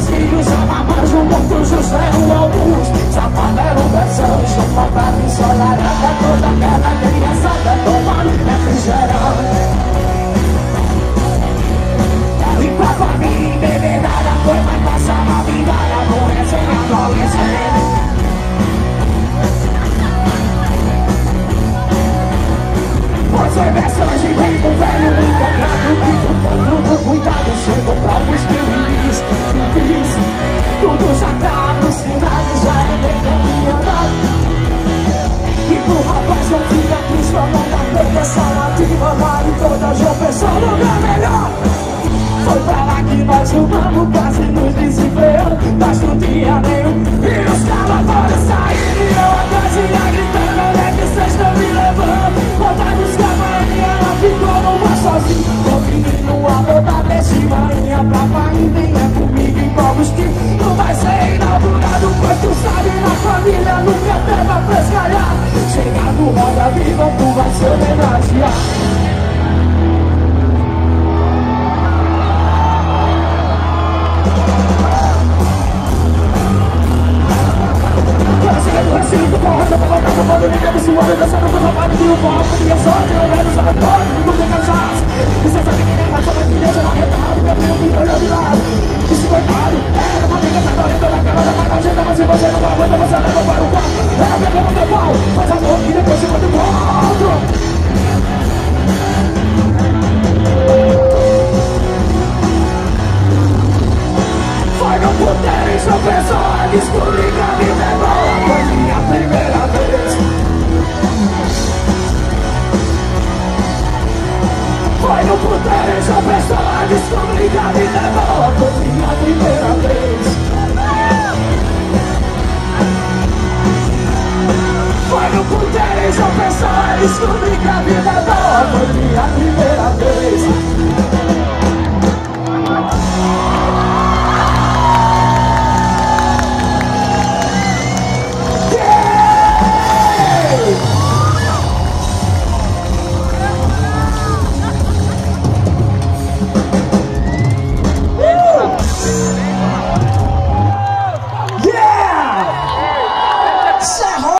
dois filhos, ama mais um morto, José o Augusto. Sapanelo, versão, chupa pra ensolarada, toda aquela criançada tomando refrigerante. E pra família embebedada, foi mais passar uma brigada com recém-adolescente. Pois foi versões de bem com velho encontrado, que tudo cuidado, chegou pra alguns filhos. Tudo já tá no sinal, já é bem caminhado. E pro rapaz não fica triste, não dá proteção ativa, vale toda João Pessoa, lugar melhor. Foi pra lá que nós fumamos, quase nos desenfreamos, mas não tinha nenhum. E os cavalos saíram e eu atrás ia gritando, onde é que vocês estão me levando? Voltar nos cavalinhos, ela ficou numa sozinha. Tô pedindo um amor da desse manhã pra pai, venha comigo em povos que não vai ser inaugurado. Pois tu sabe, na família nunca teve pra esgalhar. Chegar no Roda Viva, tu vai ser homenageado. Recinto, porra, tô falando, tô falando, ninguém me suando, dançando com o trabalho de um copo, minha sorte, eu lembro, sabe todo, não tem cansaço. E você sabe que nem mais sobre que Deus é arretado, meu filho me olhou de lado. E se coitado, era uma amiga, tá correndo na cama da magageta, mas se você não aguenta, você leva para o quarto. Ela pegou no meu pau, faz amor e depois se manda embora. Foi no puteiro em São Pessoa, descobri que a vida é boa, foi minha primeira vez. Foi no puteiro em São Pessoa, descobri que a vida é boa, foi minha primeira vez. Foi no puteiro em São Pessoa, descobri que a vida é boa.